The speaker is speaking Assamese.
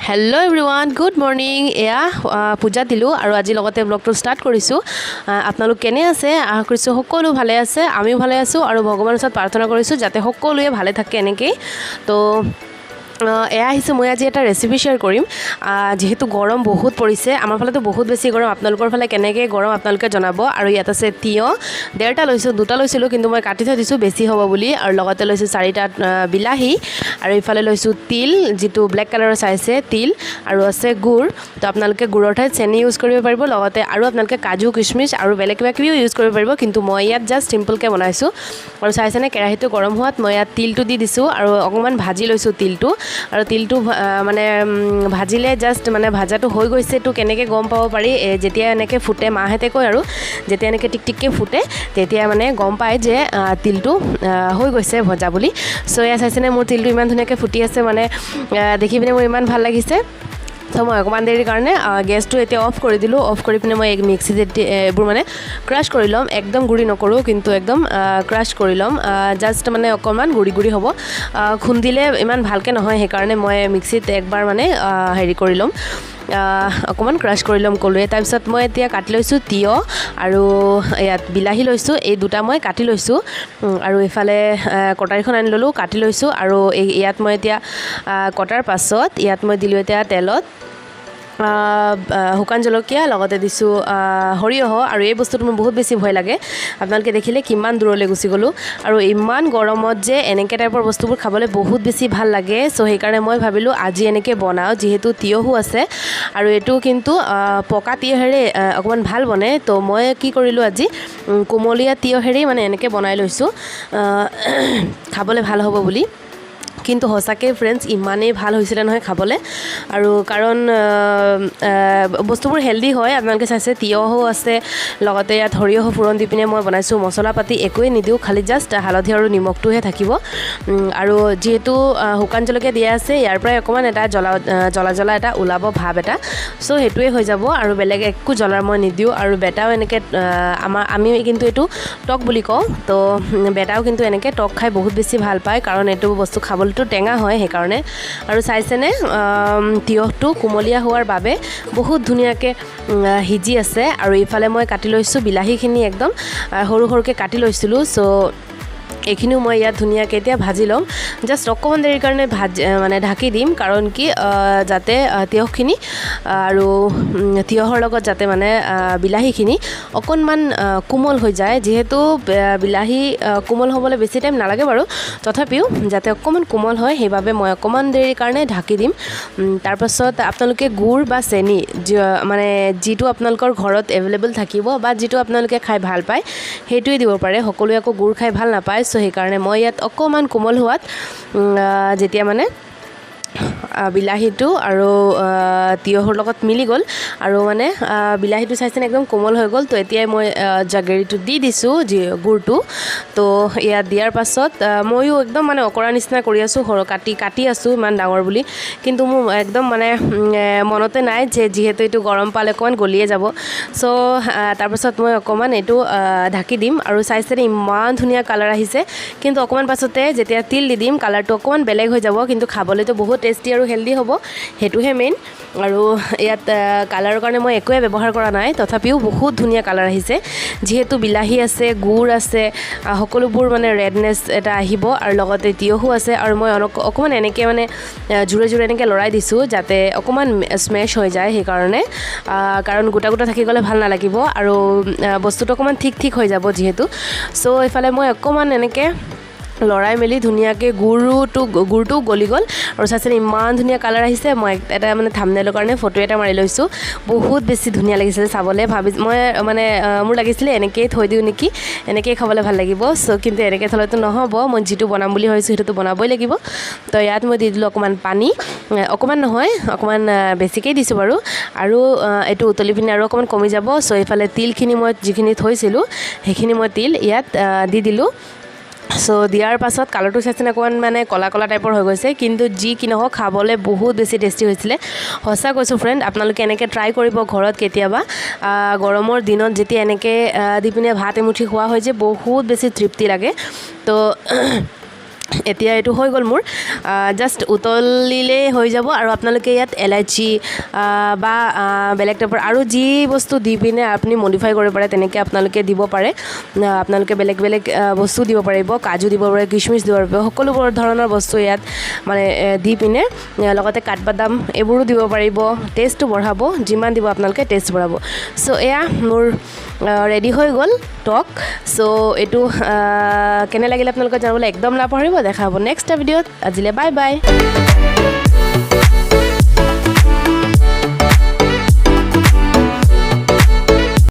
হেল্ল' এভৰিৱান গুড মৰ্ণিং এয়া পূজা দিলোঁ আৰু আজি লগতে ব্লগটো ষ্টাৰ্ট কৰিছোঁ আপোনালোক কেনে আছে আশা কৰিছোঁ সকলো ভালে আছে আমিও ভালে আছোঁ আৰু ভগৱানৰ ওচৰত প্ৰাৰ্থনা কৰিছোঁ যাতে সকলোৱে ভালে থাকে এনেকৈ তো এয়া আহিছোঁ মই আজি এটা ৰেচিপি শ্বেয়াৰ কৰিম যেহেতু গৰম বহুত পৰিছে আমাৰ ফালেতো বহুত বেছি গৰম আপোনালোকৰ ফালে কেনেকৈ গৰম আপোনালোকে জনাব আৰু ইয়াত আছে তিয়ঁহ 1.5টা লৈছোঁ 2টা লৈছিলোঁ কিন্তু মই কাটি থৈ দিছোঁ বেছি হ'ব বুলি আৰু লগতে লৈছোঁ 4টা বিলাহী আৰু ইফালে লৈছোঁ তিল যিটো ব্লেক কালাৰৰ চাইছে তিল আৰু আছে গুড় তো আপোনালোকে গুড়ৰ ঠাইত চেনি ইউজ কৰিব পাৰিব লগতে আৰু আপোনালোকে কাজু কিচমিচ আৰু বেলেগ কিবা কিবিও ইউজ কৰিব পাৰিব কিন্তু মই ইয়াত জাষ্ট চিম্পলকৈ বনাইছোঁ আৰু চাইছেনে কেৰাহীটো গৰম হোৱাত মই ইয়াত তিলটো দি দিছোঁ আৰু অকণমান ভাজি লৈছোঁ তিলটো আৰু তিলটো মানে ভাজিলে জাষ্ট মানে ভাজাটো হৈ গৈছে তো কেনেকৈ গম পাব পাৰি যেতিয়া এনেকৈ ফুটে মাহঁতে কয় আৰু যেতিয়া এনেকৈ টিকটিককৈ ফুটে তেতিয়া মানে গম পায় যে তিলটো হৈ গৈছে ভজা বুলি চ' এয়া চাইছেনে মোৰ তিলটো ইমান ধুনীয়াকৈ ফুটি আছে মানে দেখি পিনে মোৰ ইমান ভাল লাগিছে তো মই অকণমান দেৰিৰ কাৰণে গেছটো এতিয়া অফ কৰি দিলোঁ অফ কৰি পিনে মই মিক্সিত এইবোৰ মানে ক্ৰাছ কৰি ল'ম একদম গুড়ি নকৰোঁ কিন্তু একদম ক্ৰাছ কৰি ল'ম জাষ্ট মানে অকণমান গুড়ি গুড়ি হ'ব খুন্দিলে ইমান ভালকৈ নহয় সেইকাৰণে মই মিক্সিত একবাৰ মানে হেৰি কৰি ল'ম অকণমান ক্ৰাছ কৰি ল'ম ক'লোৱে তাৰপিছত মই এতিয়া কাটি লৈছোঁ তিয়ঁহ আৰু ইয়াত বিলাহী লৈছোঁ এই দুটা মই কাটি লৈছোঁ আৰু ইফালে কটাৰীখন আনি ল'লোঁ কাটি লৈছোঁ আৰু ইয়াত মই এতিয়া কটাৰ পাছত ইয়াত মই দিলোঁ এতিয়া তেলত শুকান জলকীয়া লগতে দিছোঁ সৰিয়হ আৰু এই বস্তুটো মোৰ বহুত বেছি ভয় লাগে আপোনালোকে দেখিলে কিমান দূৰলৈ গুচি গ'লোঁ আৰু ইমান গৰমত যে এনেকৈ টাইপৰ বস্তুবোৰ খাবলৈ বহুত বেছি ভাল লাগে চ' সেইকাৰণে মই ভাবিলোঁ আজি এনেকৈ বনাওঁ যিহেতু তিয়ঁহো আছে আৰু এইটো কিন্তু পকা তিয়ঁহেৰে অকণমান ভাল বনে তো মই কি কৰিলোঁ আজি কোমলীয়া তিয়ঁহেৰেই মানে এনেকৈ বনাই লৈছোঁ খাবলৈ ভাল হ'ব বুলি কিন্তু সঁচাকৈ ফ্ৰেণ্ডছ ইমানেই ভাল হৈছিলে নহয় খাবলৈ আৰু কাৰণ বস্তুবোৰ হেল্ডি হয় আপোনালোকে চাইছে তিয়ঁহো আছে লগতে ইয়াত সৰিয়হ ফোৰণ দি পিনে মই বনাইছোঁ মছলা পাতি একোৱেই নিদিওঁ খালি জাষ্ট হালধি আৰু নিমখটোহে থাকিব আৰু যিহেতু শুকান জলকীয়া দিয়া আছে ইয়াৰ পৰাই অকণমান এটা জ্বলা এটা ওলাব ভাৱ এটা চ' সেইটোৱে হৈ যাব আৰু বেলেগ একো জ্বলা মই নিদিওঁ আৰু বেটাও এনেকৈ আমি কিন্তু এইটো টক বুলি কওঁ তো বেটাও কিন্তু এনেকৈ টক খাই বহুত বেছি ভাল পায় কাৰণ এইটো বস্তু খাবলৈ টেঙা হয় সেইকাৰণে আৰু চাইছেনে তিয়ঁহটো কোমলীয়া হোৱাৰ বাবে বহুত ধুনীয়াকৈ সিজি আছে আৰু ইফালে মই কাটি লৈছোঁ বিলাহীখিনি একদম সৰু সৰুকৈ কাটি লৈছিলোঁ চ' এইখিনিও মই ইয়াত ধুনীয়াকৈ এতিয়া ভাজি ল'ম জাষ্ট অকণমান দেৰিৰ কাৰণে মানে ঢাকি দিম কাৰণ কি যাতে তিয়ঁহখিনি আৰু তিয়ঁহৰ লগত যাতে মানে বিলাহীখিনি অকণমান কোমল হৈ যায় যিহেতু বিলাহী কোমল হ'বলৈ বেছি টাইম নালাগে বাৰু তথাপিও যাতে অকণমান কোমল হয় সেইবাবে মই অকণমান দেৰিৰ কাৰণে ঢাকি দিম তাৰপাছত আপোনালোকে গুড় বা চেনি মানে যিটো আপোনালোকৰ ঘৰত এভেইলেবল থাকিব বা যিটো আপোনালোকে খাই ভাল পায় সেইটোৱে দিব পাৰে সকলোৱে আকৌ গুড় খাই ভাল নাপায় চ' সেইকাৰণে মই ইয়াত অকণমান কোমল হোৱাত যেতিয়া মানে বিলাহীটো আৰু তিয়ঁহৰ লগত মিলি গ'ল আৰু মানে বিলাহীটো চাইছেনে একদম কোমল হৈ গ'ল তো এতিয়াই মই জাগেৰিটো দি দিছোঁ গুড়টো তো ইয়াত দিয়াৰ পাছত ময়ো একদম মানে অকৰা নিচিনা কৰি আছোঁ কাটি আছোঁ ইমান ডাঙৰ বুলি কিন্তু মোৰ একদম মানে মনতে নাই যে যিহেতু এইটো গৰম পালে অকণমান গলিয়ে যাব চ' তাৰপাছত মই অকণমান এইটো ঢাকি দিম আৰু চাইছেনে ইমান ধুনীয়া কালাৰ আহিছে কিন্তু অকণমান পাছতে যেতিয়া তিল দি দিম কালাৰটো অকণমান বেলেগ হৈ যাব কিন্তু খাবলৈতো বহুত টেষ্টি আৰু হেল্ডি হ'ব সেইটোহে মেইন আৰু ইয়াত কালাৰৰ কাৰণে মই একোৱে ব্যৱহাৰ কৰা নাই তথাপিও বহুত ধুনীয়া কালাৰ আহিছে যিহেতু বিলাহী আছে গুড় আছে সকলোবোৰ মানে ৰেডনেছ এটা আহিব আৰু লগতে তিয়ঁহো আছে আৰু মই অকণমান এনেকৈ মানে জোৰে জোৰে এনেকৈ লৰাই দিছোঁ যাতে অকণমান স্মেছ হৈ যায় সেইকাৰণে কাৰণ গোটা গোটা থাকি গ'লে ভাল নালাগিব আৰু বস্তুটো অকণমান ঠিক হৈ যাব যিহেতু চ' এইফালে মই অকণমান এনেকৈ লৰাই মেলি ধুনীয়াকৈ গুড়টো গলি গ'ল আৰু চাইছেনে ইমান ধুনীয়া কালাৰ আহিছে মই এটা মানে থাম্বনেইলৰ কাৰণে ফটো এটা মাৰি লৈছোঁ বহুত বেছি ধুনীয়া লাগিছিলে চাবলৈ মই মানে মোৰ লাগিছিলে এনেকৈয়ে থৈ দিওঁ নেকি এনেকৈয়ে খাবলৈ ভাল লাগিব চ' কিন্তু এনেকৈ থ'লেতো নহ'ব মই যিটো বনাম বুলি ভাবিছোঁ সেইটোতো বনাবই লাগিব তো ইয়াত মই দি দিলোঁ অকণমান পানী অকণমান নহয় অকণমান বেছিকৈ দিছোঁ বাৰু আৰু এইটো উতলি পিনে আৰু অকণমান কমি যাব চ' এইফালে তিলখিনি মই যিখিনি থৈছিলোঁ সেইখিনি মই তিল ইয়াত দি দিলোঁ চ' দিয়াৰ পাছত কালাৰটো চাইছেনে অকণমান মানে কলা টাইপৰ হৈ গৈছে কিন্তু যি কি নহওক খাবলৈ বহুত বেছি টেষ্টি হৈছিলে সঁচা কৈছোঁ ফ্ৰেণ্ড আপোনালোকে এনেকৈ ট্ৰাই কৰিব ঘৰত কেতিয়াবা গৰমৰ দিনত যেতিয়া এনেকৈ দি পিনে ভাত এমুঠি খোৱা হয় যে বহুত বেছি তৃপ্তি লাগে তো এতিয়া এইটো হৈ গ'ল মোৰ জাষ্ট উতলিলে হৈ যাব আৰু আপোনালোকে ইয়াত এলাইচি বা বেলেগ টাইপৰ আৰু যি বস্তু দি পিনে আপুনি মডিফাই কৰিব পাৰে তেনেকৈ আপোনালোকে দিব পাৰে আপোনালোকে বেলেগ বেলেগ বস্তু দিব পাৰিব কাজু দিব পাৰে কিচমিচ দিব পাৰিব সকলোবোৰ ধৰণৰ বস্তু ইয়াত মানে দি পিনে লগতে কাঠবাদাম এইবোৰো দিব পাৰিব টেষ্টটো বঢ়াব যিমান দিব আপোনালোকে টেষ্ট বঢ়াব চ' এয়া মোৰ ৰেডি হৈ গ'ল টক চ' এইটো কেনে লাগিলে আপোনালোকে জানিবলৈ একদম নাপাহৰিব দেখা হ'ব নেক্সট ভিডিঅ'ত আজিলৈ বাই বাই